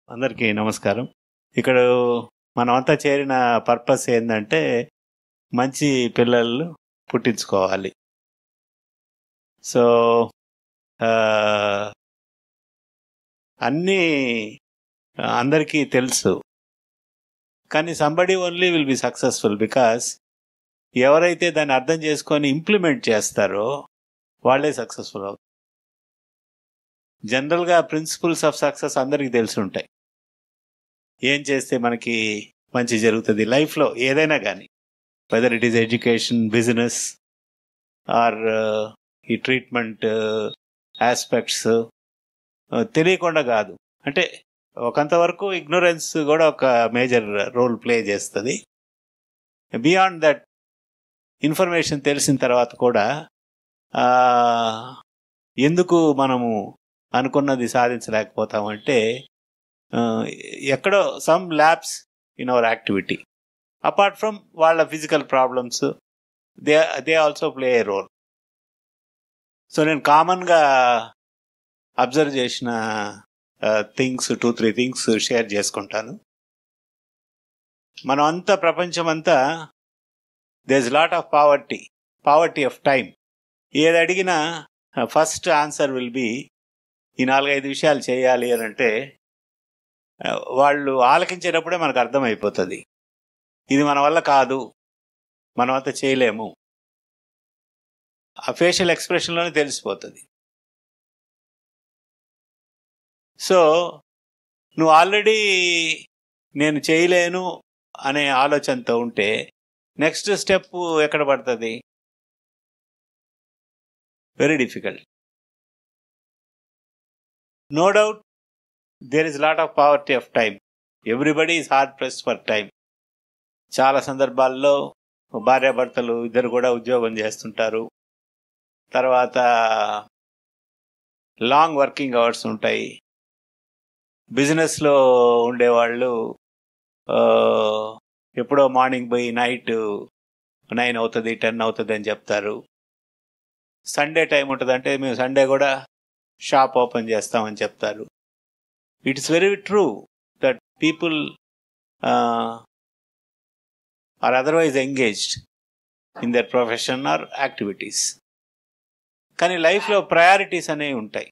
అందరికీ నమస్కారం. ఇక్కడ మనమంతా చేరిన పర్పస్ ఏందంటే, మంచి పిల్లలు పుట్టించుకోవాలి. సో, ఆహ్, అన్నీ అందరికీ తెలుసు. కానీ somebody only will be successful because ఎవరైతే దాన్ని అర్థం చేసుకొని ఇంప్లిమెంట్ చేస్తారో వాళ్ళే సక్సెస్‌ఫుల్ అవుతారు. జనరల్‌గా ప్రిన్సిపల్స్ ఆఫ్ సక్సెస్ అందరికీ తెలిసుంటాయి. ఏం చేస్తే మనకి మంచి జరుగుతుంది లైఫ్‌లో ఏదైనా గానీ. Whether it is education, business or ఈ ట్రీట్మెంట్ ఆస్పెక్ట్స్ తెలియకుండా కాదు. అంటే ఒకంత వరకు ఇగ్నోరెన్స్ కూడా ఒక మేజర్ రోల్ ప్లే చేస్తుంది. బియాండ్ దట్ ఇన్ఫర్మేషన్ తెలిసిన తర్వాత కూడా ఎందుకు మనము అనుకున్నది సాధించలేకపోతామంటే ఎక్కడో some lapse in our activity apart from వాళ్ళ physical problems they also play a role. So నేను కామన్గా అబ్జర్వ్ చేసిన థింగ్స్ 2-3 థింగ్స్ షేర్ చేసుకుంటాను. మనం అంతా ప్రపంచం అంతా there is lot of poverty of time. ఏది అడిగినా ఫస్ట్ ఆన్సర్ విల్ బి ఈ 4-5 విషయాలు చేయాలి అని అంటే వాళ్ళు ఆలకించేటప్పుడే మనకు అర్థమైపోతుంది ఇది మన వల్ల కాదు, మనం అంతా చేయలేము. ఆ ఫేషియల్ ఎక్స్ప్రెషన్లోనే తెలిసిపోతుంది. సో నువ్వు ఆల్రెడీ నేను చేయలేను అనే ఆలోచనతో ఉంటే నెక్స్ట్ స్టెప్ ఎక్కడ పడుతుంది? Very difficult. No doubt there is lot of poverty of time. Everybody is hard pressed for time. చాలా సందర్భాల్లో భార్యాభర్తలు ఇద్దరు కూడా ఉద్యోగం చేస్తుంటారు. తర్వాత లాంగ్ వర్కింగ్ అవర్స్ ఉంటాయి. బిజినెస్లో ఉండేవాళ్ళు ఎప్పుడో మార్నింగ్ పోయి నైట్ 9 అవుతుంది 10 అవుతుంది అని చెప్తారు. సండే టైం ఉంటుంది అంటే మేము సండే కూడా షాప్ ఓపెన్ చేస్తామని చెప్తారు. It is very true that people are otherwise engaged in their profession or activities. కానీ లైఫ్లో ప్రయారిటీస్ అనేవి ఉంటాయి.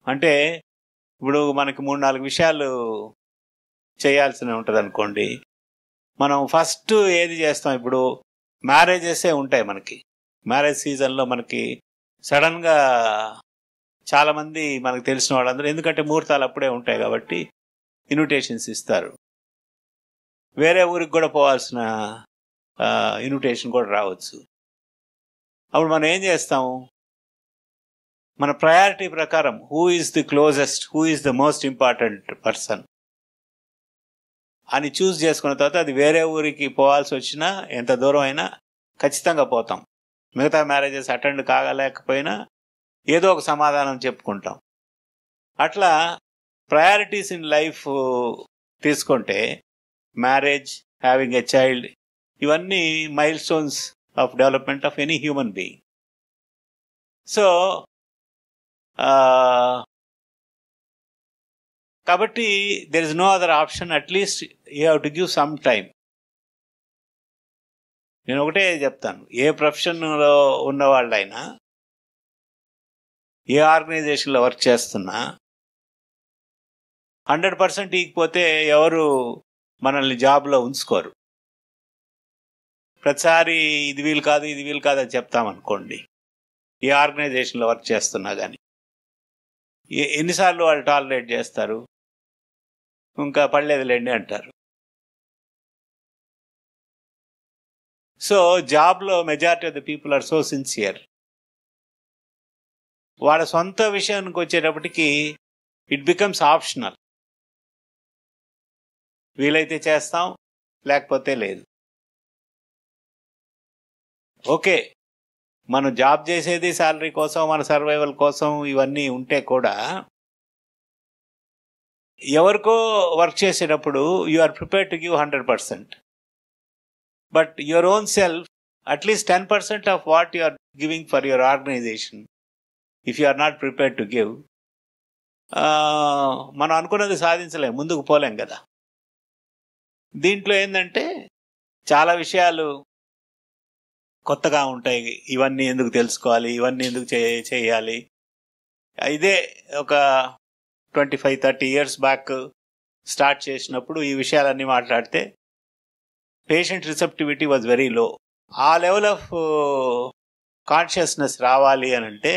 అంటే ఇప్పుడు మనకి 3-4 విషయాలు చేయాల్సి ఉంటుంది అనుకోండి. మనం ఫస్ట్ ఏది చేస్తాం? ఇప్పుడు మ్యారేజెసే ఉంటాయి మనకి. మ్యారేజ్ సీజన్లో మనకి సడన్గా చాలామంది మనకు తెలిసిన వాళ్ళందరూ, ఎందుకంటే ముహూర్తాలు అప్పుడే ఉంటాయి కాబట్టి ఇన్విటేషన్స్ ఇస్తారు. వేరే ఊరికి కూడా పోవాల్సిన ఇన్విటేషన్ కూడా రావచ్చు. అప్పుడు మనం ఏం చేస్తాము? మన ప్రయారిటీ ప్రకారం who is the closest, who is the most important person అని చూస్ చేసుకున్న తర్వాత అది వేరే ఊరికి పోవాల్సి వచ్చినా ఎంత దూరం అయినా ఖచ్చితంగా పోతాం. మిగతా మ్యారేజెస్ అటెండ్ కాగలేకపోయినా ఏదో ఒక సమాధానం చెప్పుకుంటాం. అట్లా ప్రయారిటీస్ ఇన్ లైఫ్ తీసుకుంటే మ్యారేజ్, హ్యావింగ్ ఎ చైల్డ్, ఇవన్నీ milestones of development of any human being. So కాబట్టి there is no other option. At least you have to give some time. నేను ఒకటే చెప్తాను, ఏ ప్రొఫెషన్లో ఉన్నవాళ్ళైనా, ఏ ఆర్గనైజేషన్లో వర్క్ చేస్తున్నా 100% ఈకపోతే ఎవరు మనల్ని జాబ్లో ఉంచుకోరు. ప్రతిసారి ఇది వీలు కాదు ఇది వీలు కాదు అని చెప్తామనుకోండి, ఏ ఆర్గనైజేషన్లో వర్క్ చేస్తున్నా కానీ ఎన్నిసార్లు వాళ్ళు టాలరేట్ చేస్తారు? ఇంకా పడలేదులేండి అంటారు. సో జాబ్లో majority of the people are so sincere. వాళ్ళ సొంత విషయానికి వచ్చేటప్పటికి ఇట్ బికమ్స్ ఆప్షనల్. వీలైతే చేస్తాం, లేకపోతే లేదు. ఓకే, మనం జాబ్ చేసేది శాలరీ కోసం, మన సర్వైవల్ కోసం, ఇవన్నీ ఉంటే కూడా ఎవరికో వర్క్ చేసేటప్పుడు you are prepared to give 100%. But your own self, at least 10% of what you are giving for your organization, if you are not prepared to give, మనం అనుకున్నది సాధించలేం, ముందుకు పోలేం కదా. దీంట్లో ఏంటంటే చాలా విషయాలు కొత్తగా ఉంటాయి. ఇవన్నీ ఎందుకు తెలుసుకోవాలి, ఇవన్నీ ఎందుకు చేయాలి. ఇదే ఒక 25-30 years బ్యాక్ స్టార్ట్ చేసినప్పుడు ఈ విషయాలన్నీ మాట్లాడితే patient receptivity was very low. ఆ లెవెల్ ఆఫ్ కాన్షియస్నెస్ రావాలి అనంటే,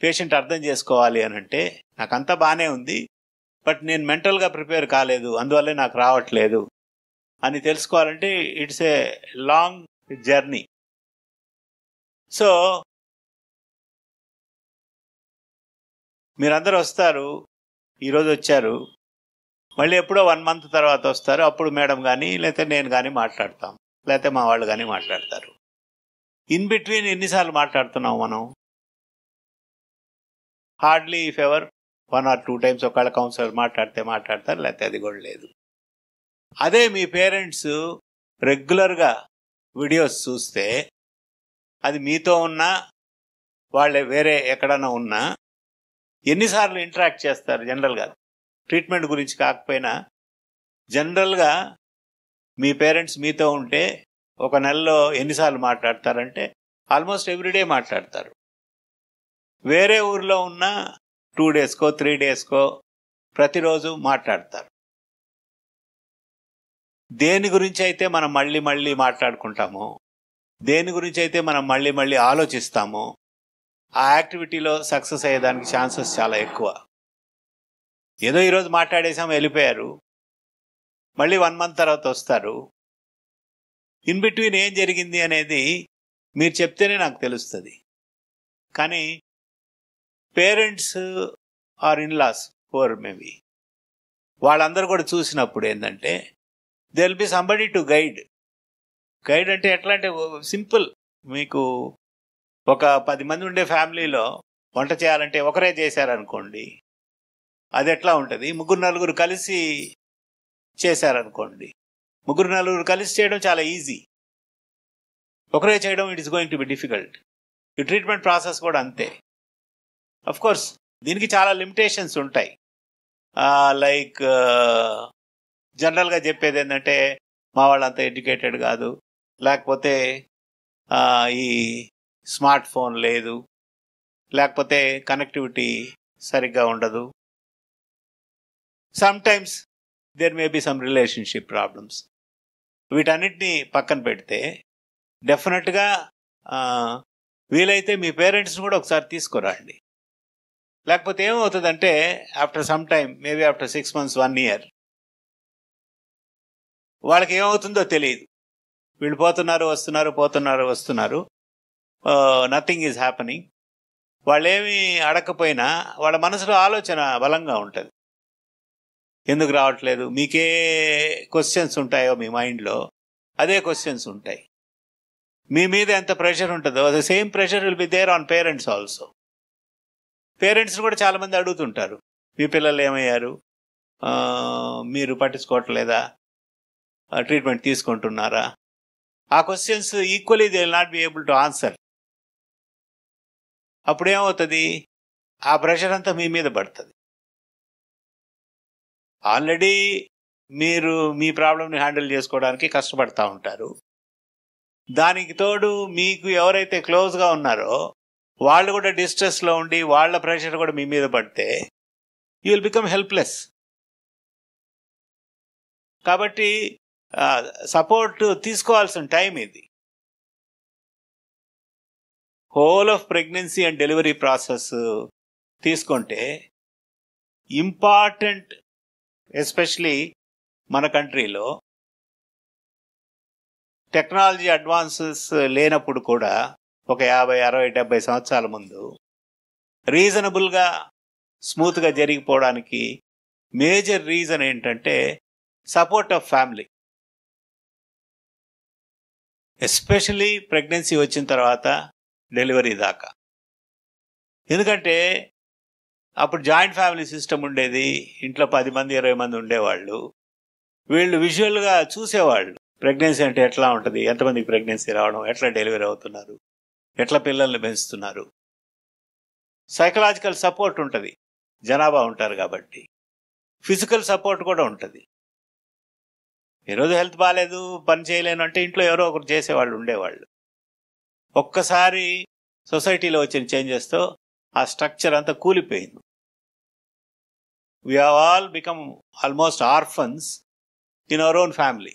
పేషెంట్ అర్థం చేసుకోవాలి అనంటే, నాకంతా బాగానే ఉంది బట్ నేను మెంటల్గా ప్రిపేర్ కాలేదు, అందువల్లే నాకు రావట్లేదు అని తెలుసుకోవాలంటే it's a long journey. So మీరందరూ వస్తారు, ఈరోజు వచ్చారు, మళ్ళీ ఎప్పుడో 1 month తర్వాత వస్తారు, అప్పుడు మేడం కానీ లేకపోతే నేను కానీ మాట్లాడతాం, లేకపోతే మా వాళ్ళు కానీ మాట్లాడతారు. ఇన్ బిట్వీన్ ఎన్నిసార్లు మాట్లాడుతున్నాం మనం? Hardly if ever 1 or 2 times ఒకళ్ళ కౌన్సిలర్ మాట్లాడతారు, లేకపోతే అది కూడా లేదు. అదే మీ పేరెంట్స్ రెగ్యులర్గా వీడియోస్ చూస్తే, అది మీతో ఉన్నా వాళ్ళే వేరే ఎక్కడన్నా ఉన్నా ఎన్నిసార్లు ఇంటరాక్ట్ చేస్తారు జనరల్గా, ట్రీట్మెంట్ గురించి కాకపోయినా జనరల్గా మీ పేరెంట్స్ మీతో ఉంటే ఒక నెలలో ఎన్నిసార్లు మాట్లాడతారంటే ఆల్మోస్ట్ ఎవ్రీడే మాట్లాడతారు. వేరే ఊర్లో ఉన్న 2 daysకో 3 daysకో ప్రతిరోజు మాట్లాడతారు. దేని గురించి అయితే మనం మళ్ళీ మళ్ళీ మాట్లాడుకుంటామో, దేని గురించి అయితే మనం మళ్ళీ మళ్ళీ ఆలోచిస్తామో, ఆ యాక్టివిటీలో సక్సెస్ అయ్యేదానికి ఛాన్సెస్ చాలా ఎక్కువ. ఏదో ఈరోజు మాట్లాడేసాం వెళ్ళిపోయారు, మళ్ళీ 1 month తర్వాత వస్తారు, ఇన్ బిట్వీన్ ఏం జరిగింది అనేది మీరు చెప్తేనే నాకు తెలుస్తుంది. కానీ parents or in laws or maybe వాళ్ళందరూ కూడా చూసినప్పుడు ఏంటంటే they will be somebody to guide. Guide అంటే ఎట్లా అంటే సింపుల్, మీకు ఒక 10 మంది ఉండే ఫ్యామిలీలో వంట చేయాలంటే ఒకరే చేశారనుకోండి, అది ఎట్లా ఉంటుంది? 3-4 కలిసి చేశారనుకోండి, 3-4 కలిసి చేయడం చాలా ఈజీ, ఒకరే చేయడం it is going to be difficult. ఈ ట్రీట్మెంట్ ప్రాసెస్ కూడా అంతే. అఫ్ కోర్స్ దీనికి చాలా లిమిటేషన్స్ ఉంటాయి. లైక్ జనరల్గా చెప్పేది ఏంటంటే మా వాళ్ళంతా ఎడ్యుకేటెడ్ కాదు, లేకపోతే ఈ స్మార్ట్ ఫోన్ లేదు, లేకపోతే కనెక్టివిటీ సరిగ్గా ఉండదు, sometimes there may be some relationship problems. వీటన్నిటిని పక్కన పెడితే డెఫినెట్గా వీలైతే మీ పేరెంట్స్ని కూడా ఒకసారి తీసుకురండి. లేకపోతే ఏమవుతుందంటే after some time, maybe after 6 months 1 year, వాళ్ళకి ఏమవుతుందో తెలియదు. వీళ్ళు పోతున్నారు వస్తున్నారు, నథింగ్ ఈజ్ హ్యాపెనింగ్. వాళ్ళేమి అడగకపోయినా వాళ్ళ మనసులో ఆలోచన బలంగా ఉంటుంది, ఎందుకు రావట్లేదు. మీకే క్వశ్చన్స్ ఉంటాయో మీ మైండ్లో అదే క్వశ్చన్స్ ఉంటాయి. మీ మీద ఎంత ప్రెషర్ ఉంటుందో the same pressure will be there on parents also. పేరెంట్స్ని కూడా చాలామంది అడుగుతుంటారు, మీ పిల్లలు ఏమయ్యారు, మీరు పట్టించుకోవట్లేదా, ట్రీట్మెంట్ తీసుకుంటున్నారా. ఆ questions equally they will not be able to answer. అప్పుడేమవుతుంది, ఆ ప్రెషర్ అంతా మీ మీద పడుతుంది. ఆల్రెడీ మీరు మీ ప్రాబ్లమ్ని హ్యాండిల్ చేసుకోవడానికి కష్టపడతా ఉంటారు, దానికి తోడు మీకు ఎవరైతే క్లోజ్గా ఉన్నారో వాళ్ళు కూడా డిస్ట్రెస్లో ఉండి వాళ్ళ ప్రెషర్ కూడా మీ మీద పడితే యూ విల్ బికమ్ హెల్ప్లెస్. కాబట్టి సపోర్ట్ తీసుకోవాల్సిన టైం ఇది. Whole of pregnancy and delivery process తీసుకుంటే ఇంపార్టెంట్, ఎస్పెషలీ మన కంట్రీలో టెక్నాలజీ అడ్వాన్సెస్ లేనప్పుడు కూడా ఒక 50, 60, 70 సంవత్సరాల ముందు రీజనబుల్గా స్మూత్గా జరిగిపోవడానికి మేజర్ రీజన్ ఏంటంటే support of family. Especially pregnancy వచ్చిన తర్వాత డెలివరీ దాకా. ఎందుకంటే అప్పుడు జాయింట్ ఫ్యామిలీ సిస్టమ్ ఉండేది, ఇంట్లో 10 మంది 20 మంది ఉండేవాళ్ళు. వీళ్ళు విజువల్గా చూసేవాళ్ళు ప్రెగ్నెన్సీ అంటే ఎట్లా ఉంటుంది, ఎంతమందికి ప్రెగ్నెన్సీ రావడం, ఎట్లా డెలివరీ అవుతున్నారు, ఎట్లా పిల్లల్ని పెంచుతున్నారు. సైకలాజికల్ సపోర్ట్ ఉంటుంది. జనాభా ఉంటారు కాబట్టి. ఫిజికల్ సపోర్ట్ కూడా ఉంటుంది. ఈరోజు హెల్త్ బాగాలేదు, పని చేయలేను అంటే ఇంట్లో ఎవరో ఒకరు చేసేవాళ్ళు ఉండేవాళ్ళు. ఒక్కసారి సొసైటీలో వచ్చిన చేంజెస్తో ఆ స్ట్రక్చర్ అంతా కూలిపోయింది. We have all become almost orphans in our own family.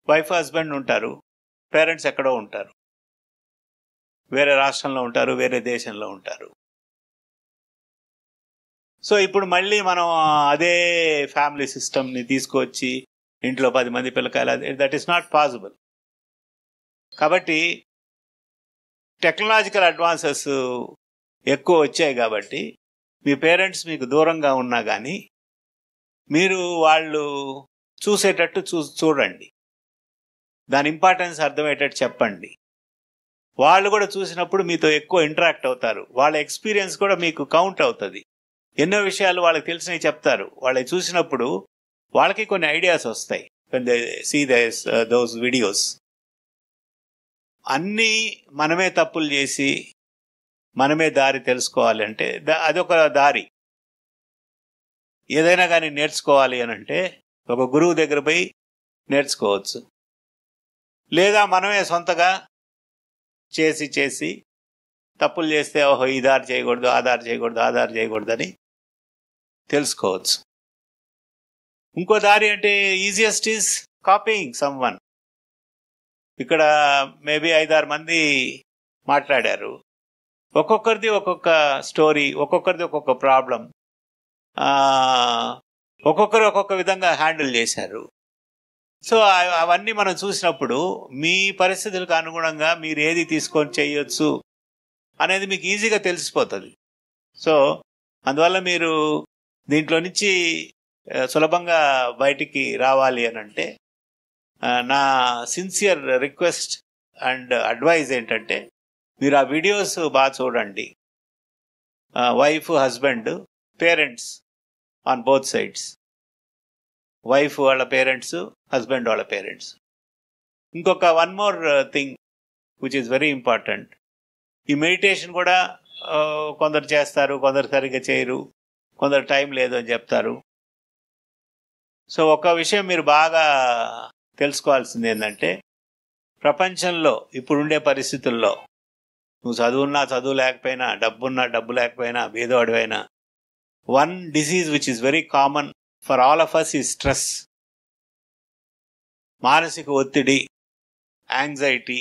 Wife husband ఉంటారు, పేరెంట్స్ ఎక్కడో ఉంటారు, వేరే రాష్ట్రంలో ఉంటారు, వేరే దేశంలో ఉంటారు. సో ఇప్పుడు మళ్ళీ మనం అదే ఫ్యామిలీ సిస్టమ్ని తీసుకొచ్చి ఇంట్లో 10 మంది పిల్లకాయలు, దట్ ఈస్ నాట్ పాసిబుల్. కాబట్టి టెక్నాలజికల్ అడ్వాన్సెస్ ఎక్కువ వచ్చాయి కాబట్టి మీ పేరెంట్స్ మీకు దూరంగా ఉన్నా కానీ మీరు వాళ్ళు చూసేటట్టు చూడండి, దాని ఇంపార్టెన్స్ అర్థమయ్యేటట్టు చెప్పండి. వాళ్ళు కూడా చూసినప్పుడు మీతో ఎక్కువ ఇంటరాక్ట్ అవుతారు, వాళ్ళ ఎక్స్పీరియన్స్ కూడా మీకు కౌంట్ అవుతుంది. ఎన్నో విషయాలు వాళ్ళకి తెలిసినవి చెప్తారు. వాళ్ళకి చూసినప్పుడు వాళ్ళకి కొన్ని ఐడియాస్ వస్తాయి. when they see those videos. అన్నీ మనమే తప్పులు చేసి మనమే దారి తెలుసుకోవాలి అంటే అదొక దారి. ఏదైనా కానీ నేర్చుకోవాలి అని అంటే ఒక గురువు దగ్గర పోయి నేర్చుకోవచ్చు, లేదా మనమే సొంతగా చేసి తప్పులు చేస్తే ఓహో ఈ దారి చేయకూడదు, ఆ దారి చేయకూడదు అని తెలుసుకోవచ్చు. ఇంకో దారి అంటే ఈజియెస్ట్ ఈజ్ కాపీయింగ్ సమ్వన్. ఇక్కడ మేబీ 5-6 మంది మాట్లాడారు, ఒక్కొక్కరిది ఒక్కొక్క స్టోరీ, ఒక్కొక్కరిది ఒక్కొక్క ప్రాబ్లం, ఒక్కొక్కరు ఒక్కొక్క విధంగా హ్యాండిల్ చేశారు. సో అవన్నీ మనం చూసినప్పుడు మీ పరిస్థితులకు అనుగుణంగా మీరు ఏది తీసుకొని చేయొచ్చు అనేది మీకు ఈజీగా తెలిసిపోతుంది. సో అందువల్ల మీరు దీంట్లో నుంచి సులభంగా బయటికి రావాలి అని అంటే నా సిన్సియర్ రిక్వెస్ట్ అండ్ అడ్వైజ్ ఏంటంటే మీరు ఆ వీడియోస్ బాగా చూడండి. Wife, husband, parents on both sides, wife వాళ్ళ పేరెంట్స్, హస్బెండ్ వాళ్ళ పేరెంట్స్. ఇంకొక one more thing which is very important, ఈ మెడిటేషన్ కూడా కొందరు చేస్తారు, కొందరు సరిగ్గా చేయరు, కొందరు టైం లేదు అని చెప్తారు. సో ఒక విషయం మీరు బాగా తెలుసుకోవాల్సింది ఏంటంటే ప్రపంచంలో ఇప్పుడుండే పరిస్థితుల్లో నువ్వు చదువున్నా చదువు లేకపోయినా, డబ్బున్నా డబ్బు లేకపోయినా, బీదవాడివైనా, one disease which is very common for all of us is stress. మానసిక ఒత్తిడి, యాంగ్జైటీ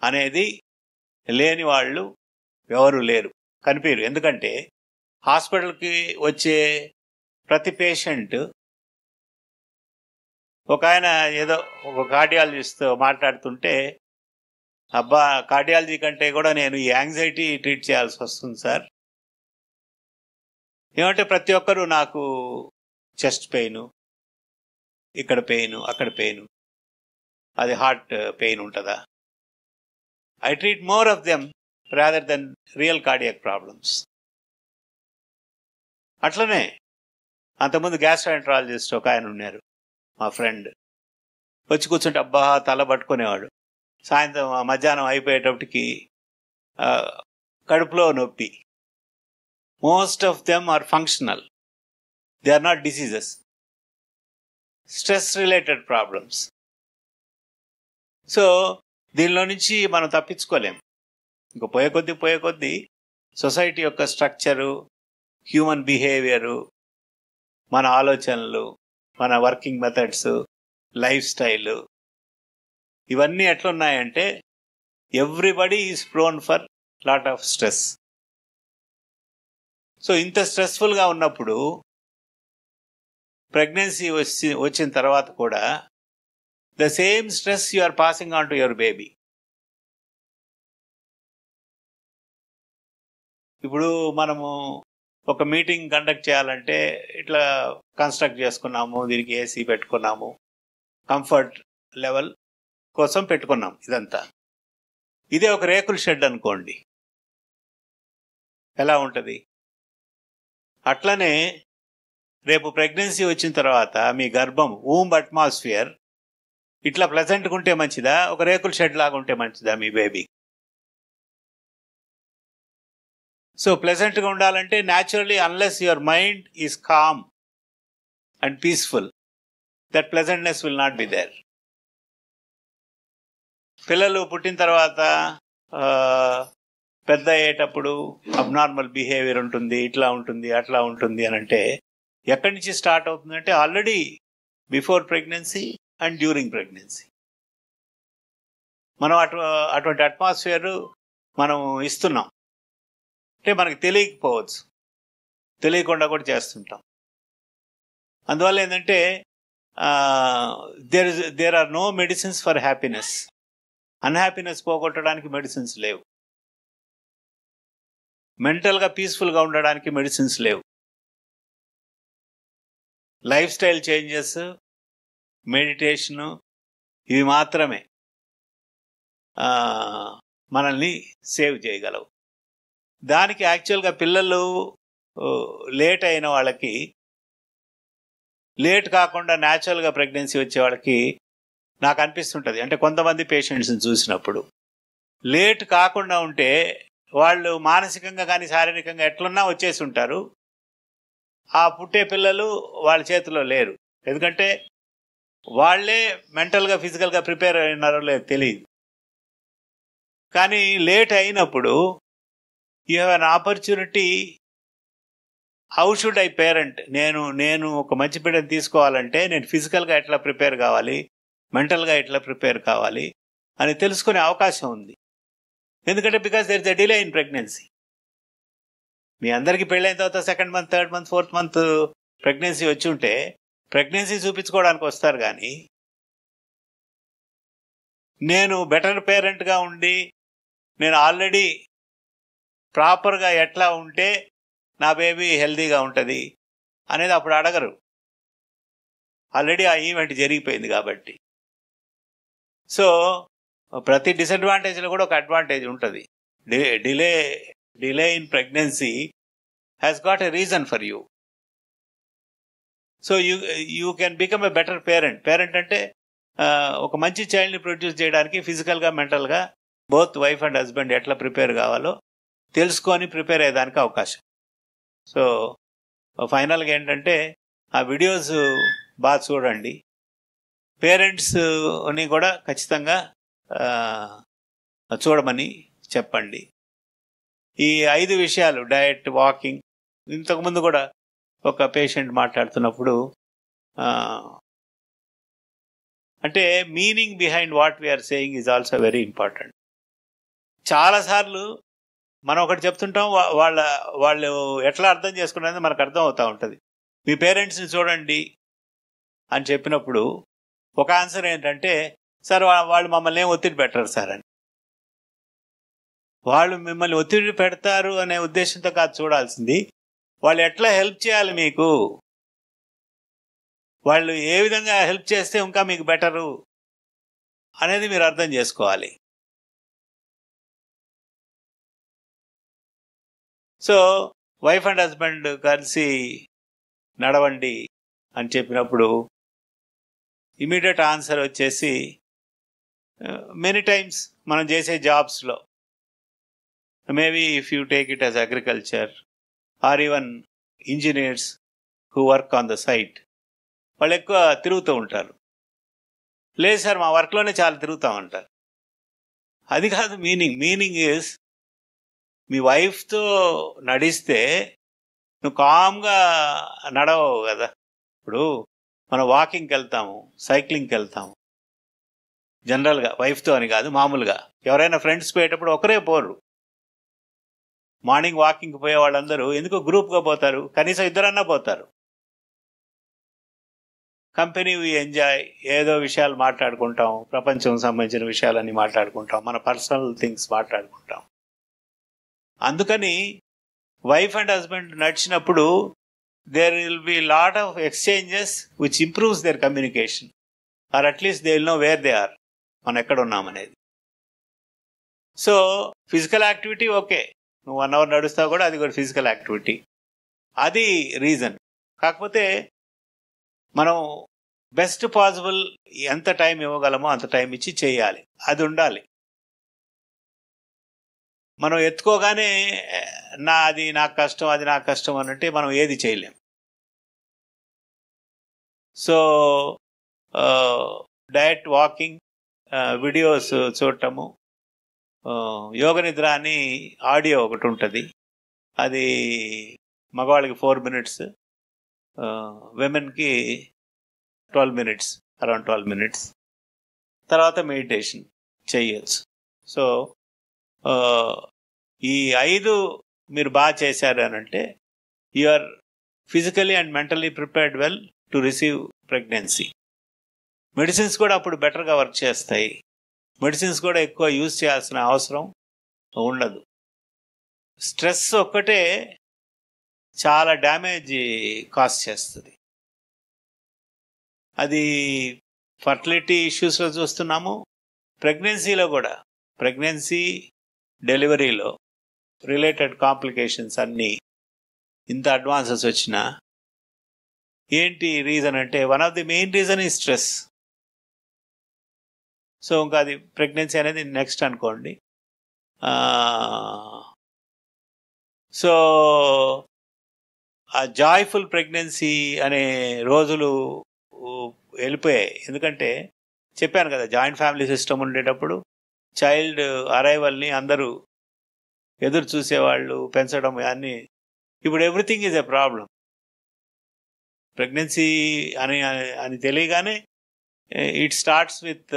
అనేది లేని వాళ్ళు ఎవరు లేరు, కనిపించరు. ఎందుకంటే హాస్పిటల్కి వచ్చే ప్రతి పేషెంట్ ఒక ఆయన ఏదో ఒక కార్డియాలజిస్ట్తో మాట్లాడుతుంటే, అబ్బా కార్డియాలజీ కంటే కూడా నేను ఈ యాంగ్జైటీ ట్రీట్ చేయాల్సి వస్తుంది సార్. ఏమంటే ప్రతి ఒక్కరూ నాకు చెస్ట్ పెయిన్, ఇక్కడ పెయిన్, అక్కడ పెయిన్, అది హార్ట్ పెయిన్ ఉంటుందా, I treat more of them rather than real cardiac problems. అట్లనే అంతకుముందు గ్యాస్ట్రాంట్రాలజిస్ట్ ఒక ఆయన ఉన్నారు, మా ఫ్రెండ్. వచ్చి కూర్చుంటే అబ్బా తల పట్టుకునేవాడు. సాయంత్రం మధ్యాహ్నం అయిపోయేటప్పటికి కడుపులో నొప్పి. Most of them are functional, they are not diseases, stress related problems. So దీనిలో నుంచి మనం తప్పించుకోలేం. ఇంకా పోయే కొద్దీ సొసైటీ యొక్క స్ట్రక్చరు, హ్యూమన్ బిహేవియరు, మన ఆలోచనలు, మన వర్కింగ్ మెథడ్స్, లైఫ్ స్టైల్, ఇవన్నీ ఎట్లున్నాయంటే everybody is prone for lot of stress. So ఇంత స్ట్రెస్ఫుల్గా ఉన్నప్పుడు ప్రెగ్నెన్సీ వచ్చిన తర్వాత కూడా the same stress you are passing on to your baby. ఇప్పుడు మనము ఒక మీటింగ్ కండక్ట్ చేయాలంటే ఇట్లా కన్స్ట్రక్ట్ చేసుకున్నాము, దీనికి ఏసీ పెట్టుకున్నాము, కంఫర్ట్ లెవెల్ కోసం పెట్టుకున్నాం. ఇదంతా ఇదే ఒక రేకుల షెడ్ అనుకోండి, ఎలా ఉంటుంది? అట్లనే రేపు ప్రెగ్నెన్సీ వచ్చిన తర్వాత మీ గర్భం, ఊంబ్ అట్మాస్ఫియర్ ఇట్లా ప్లెజెంట్గా ఉంటే మంచిదా, ఒక రేకుల షెడ్ లాగా ఉంటే మంచిదా మీ బేబీ? సో ప్లెజెంట్గా ఉండాలంటే naturally unless your mind is calm and peaceful, that ప్లెజెంట్నెస్ విల్ నాట్ బి దేర్. పిల్లలు పుట్టిన తర్వాత పెద్ద అయ్యేటప్పుడు అబ్నార్మల్ బిహేవియర్ ఉంటుంది, ఇట్లా ఉంటుంది అట్లా ఉంటుంది అని అంటే ఎక్కడి నుంచి స్టార్ట్ అవుతుందంటే already before pregnancy and during pregnancy మనం అటువంటి అట్మాస్ఫియర్ మనం ఇస్తున్నాం. అంటే మనకి తెలియకపోవచ్చు, తెలియకుండా కూడా చేస్తుంటాం. అందువల్ల ఏంటంటే there are no medicines for happiness. Unhappiness పోగొట్టడానికి మెడిసిన్స్ లేవు, మెంటల్గా పీస్ఫుల్గా ఉండడానికి మెడిసిన్స్ లేవు. లైఫ్ స్టైల్ చేంజెస్, మెడిటేషను, ఇవి మాత్రమే మనల్ని సేవ్ చేయగలవు. దానికి యాక్చువల్గా పిల్లలు లేట్ అయిన వాళ్ళకి, లేట్ కాకుండా న్యాచురల్గా ప్రెగ్నెన్సీ వచ్చే వాళ్ళకి నాకు అనిపిస్తుంటుంది, అంటే కొంతమంది పేషెంట్స్ని చూసినప్పుడు లేట్ కాకుండా ఉంటే వాళ్ళు మానసికంగా కానీ శారీరకంగా ఎట్లున్నా వచ్చేసి ఉంటారు. ఆ పుట్టే పిల్లలు వాళ్ళ చేతిలో లేరు, ఎందుకంటే వాళ్ళే మెంటల్గా ఫిజికల్గా ప్రిపేర్ అయినారో లేదు తెలియదు. కానీ లేట్ అయినప్పుడు you have an opportunity. How should I parent? నేను ఒక మంచి బిడ్డను తీసుకోవాలంటే నేను ఫిజికల్గా ఎట్లా ప్రిపేర్ కావాలి, మెంటల్గా ఎట్లా ప్రిపేర్ కావాలి అని తెలుసుకునే అవకాశం ఉంది. ఎందుకంటే because there is a delay in pregnancy. మీ అందరికీ పెళ్ళైన తర్వాత second month, third month, fourth month pregnancy వచ్చి ఉంటే ప్రెగ్నెన్సీ చూపించుకోవడానికి వస్తారు. కానీ నేను బెటర్ పేరెంట్గా ఉండి నేను ఆల్రెడీ ప్రాపర్గా ఎట్లా ఉంటే నా బేబీ హెల్తీగా ఉంటుంది అనేది అప్పుడు అడగరు. ఆల్రెడీ ఆ ఈవెంట్ జరిగిపోయింది కాబట్టి. సో ప్రతి డిసడ్వాంటేజ్లో కూడా ఒక అడ్వాంటేజ్ ఉంటుంది. Delay in pregnancy has got a reason for you. So you can become a better parent. Parent అంటే ఒక మంచి చైల్డ్ని ప్రొడ్యూస్ చేయడానికి ఫిజికల్గా, మెంటల్గా బోత్ వైఫ్ అండ్ హస్బెండ్ ఎట్లా ప్రిపేర్ కావాలో తెలుసుకొని ప్రిపేర్ అయ్యేదానికి అవకాశం. సో ఫైనల్గా ఏంటంటే ఆ వీడియోస్ బాగా చూడండి. పేరెంట్స్ని కూడా ఖచ్చితంగా చూడమని చెప్పండి. ఈ 5 విషయాలు, డయట్, వాకింగ్, ఇంతకుముందు కూడా ఒక పేషెంట్ మాట్లాడుతున్నప్పుడు అంటే meaning behind what we are saying is also very important. చాలాసార్లు మనం ఒకటి చెప్తుంటాం, వాళ్ళు ఎట్లా అర్థం చేసుకున్నది మనకు అర్థం అవుతూ ఉంటుంది. మీ పేరెంట్స్ని చూడండి అని చెప్పినప్పుడు ఒక ఆన్సర్ ఏంటంటే, సార్ వాళ్ళు మమ్మల్ని ఏం ఒత్తిడి పెట్టరు సార్ అని. వాళ్ళు మిమ్మల్ని ఒత్తిడి పెడతారు అనే ఉద్దేశంతో కాదు చూడాల్సింది, వాళ్ళు ఎట్లా హెల్ప్ చేయాలి మీకు, వాళ్ళు ఏ విధంగా హెల్ప్ చేస్తే ఇంకా మీకు బెటరు అనేది మీరు అర్థం చేసుకోవాలి. సో వైఫ్ అండ్ హస్బెండ్ కలిసి నడవండి అని చెప్పినప్పుడు ఇమీడియట్ ఆన్సర్ వచ్చేసి మెనీ టైమ్స్ మనం చేసే జాబ్స్లో, maybe if you take it as agriculture or even engineers who work on the site, వాళ్ళు ఎక్కువ తిరుగుతూ ఉంటారు. లేదు సార్ మా వర్క్లోనే చాలా తిరుగుతామంటారు. అది కాదు మీనింగ్. మీనింగ్ ఈజ్ మీ వైఫ్తో నడిస్తే నువ్వు కామ్గా నడవవు కదా. ఇప్పుడు మనం వాకింగ్కి వెళ్తాము, సైక్లింగ్కి వెళ్తాము, జనరల్గా వైఫ్తో అని కాదు, మామూలుగా ఎవరైనా ఫ్రెండ్స్ పోయేటప్పుడు ఒకరే పోరు. మార్నింగ్ వాకింగ్కి పోయే వాళ్ళందరూ ఎందుకు గ్రూప్గా పోతారు, కనీసం ఇద్దరన్నా పోతారు. కంపెనీ వి ఎంజాయ్, ఏదో విషయాలు మాట్లాడుకుంటాం, ప్రపంచం సంబంధించిన విషయాలన్నీ మాట్లాడుకుంటాం, మన పర్సనల్ థింగ్స్ మాట్లాడుకుంటాం. అందుకని వైఫ్ అండ్ హస్బెండ్ నడిచినప్పుడు there will be lot of exchanges which improves their communication, or at least they will know where they are, మనం ఎక్కడ ఉన్నామనేది. సో ఫిజికల్ యాక్టివిటీ ఓకే, నువ్వు 1 hour నడుస్తావు కూడా, అది కూడా ఫిజికల్ యాక్టివిటీ, అది రీజన్. కాకపోతే మనం బెస్ట్ పాసిబుల్ ఎంత టైం ఇవ్వగలమో అంత టైం ఇచ్చి చేయాలి, అది ఉండాలి. మనం ఎత్తుకోగానే అది నాకు కష్టం, అది నాకు కష్టం అనంటే మనం ఏది చేయలేం. సో డయట్, వాకింగ్, వీడియోస్ చూడటము, యోగ నిద్ర అని ఆడియో ఒకటి ఉంటుంది, అది మగవాళ్ళకి 4 minutes, విమెన్కి 12 minutes, అరౌండ్ 12 minutes. తర్వాత మెడిటేషన్ చేయొచ్చు. సో ఈ 5 మీరు బాగా చేశారు అని అంటే you are physically and mentally prepared well to receive pregnancy. Medicines కూడా అప్పుడు బెటర్గా వర్క్ చేస్తాయి. మెడిసిన్స్ కూడా ఎక్కువ యూజ్ చేయాల్సిన అవసరం ఉండదు. స్ట్రెస్ ఒక్కటే చాలా డ్యామేజ్ కాజ్ చేస్తుంది. అది ఫర్టిలిటీ ఇష్యూస్లో చూస్తున్నాము, ప్రెగ్నెన్సీలో కూడా. ప్రెగ్నెన్సీ, డెలివరీలో రిలేటెడ్ కాంప్లికేషన్స్ అన్నీ ఇంత అడ్వాన్సెస్ వచ్చినా ఏంటి రీజన్ అంటే one of the main reason ఈ స్ట్రెస్. సో ఇంకా అది ప్రెగ్నెన్సీ అనేది నెక్స్ట్ అనుకోండి. సో ఆ జాయ్ఫుల్ ప్రెగ్నెన్సీ అనే రోజులు వెళ్ళిపోయాయి. ఎందుకంటే చెప్పాను కదా, జాయింట్ ఫ్యామిలీ సిస్టమ్ ఉండేటప్పుడు చైల్డ్ అరైవల్ని అందరూ ఎదురు చూసేవాళ్ళు, పెంచడం అన్నీ. ఇప్పుడు everything is a problem. Pregnancy అని తెలియగానే it starts with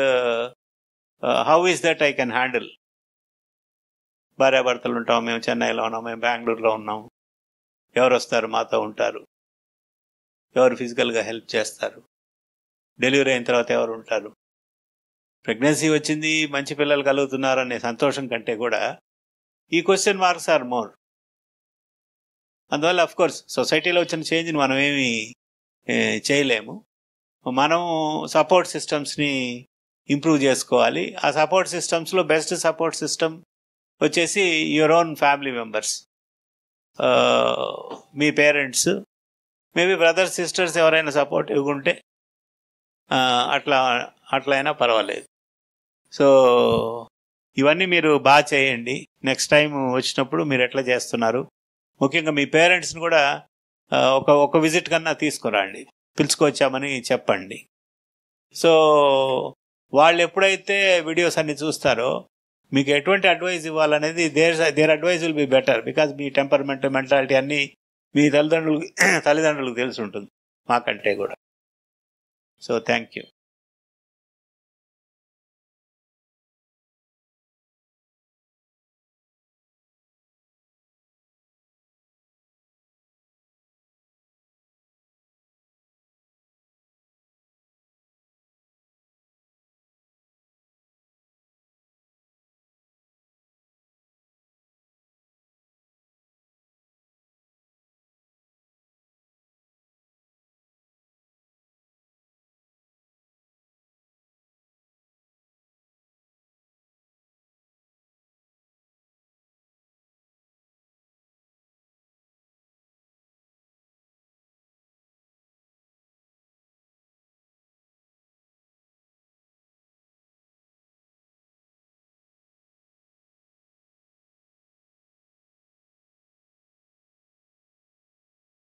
how is that I can handle. భార్యాభర్తలు ఉంటాం, మేము చెన్నైలో ఉన్నాం, మేము బెంగళూరులో ఉన్నాం, ఎవరు వస్తారు మాతో ఉంటారు, ఎవరు ఫిజికల్గా హెల్ప్ చేస్తారు, డెలివరీ అయిన తర్వాత ఎవరు ఉంటారు. ప్రెగ్నెన్సీ వచ్చింది, మంచి పిల్లలు కలుగుతున్నారు అనే సంతోషం కంటే కూడా ఈ క్వశ్చన్ మార్క్స్ ఆర్ మోర్. అందువల్ల అఫ్కోర్స్ సొసైటీలో వచ్చిన చేంజ్ని మనం ఏమి చేయలేము. మనం సపోర్ట్ సిస్టమ్స్ని ఇంప్రూవ్ చేసుకోవాలి. ఆ సపోర్ట్ సిస్టమ్స్లో బెస్ట్ సపోర్ట్ సిస్టమ్ వచ్చేసి your own family members, me parents, maybe brothers, sisters ఎవరైనా సపోర్టివ్గా ఉంటే అట్లా అయినా పర్వాలేదు. సో ఇవన్నీ మీరు బాగా చేయండి. నెక్స్ట్ టైం వచ్చినప్పుడు మీరు ఎట్లా చేస్తున్నారు, ముఖ్యంగా మీ పేరెంట్స్ని కూడా ఒక విజిట్ కన్నా తీసుకురండి, పిలుచుకొచ్చామని చెప్పండి. సో వాళ్ళు ఎప్పుడైతే వీడియోస్ అన్ని చూస్తారో మీకు ఎటువంటి అడ్వైజ్ ఇవ్వాలనేది their advise will be better, because మీ టెంపర్మెంట్, మెంటాలిటీ అన్నీ మీ తల్లిదండ్రులకు తెలిసి ఉంటుంది మాకంటే కూడా. So thank you.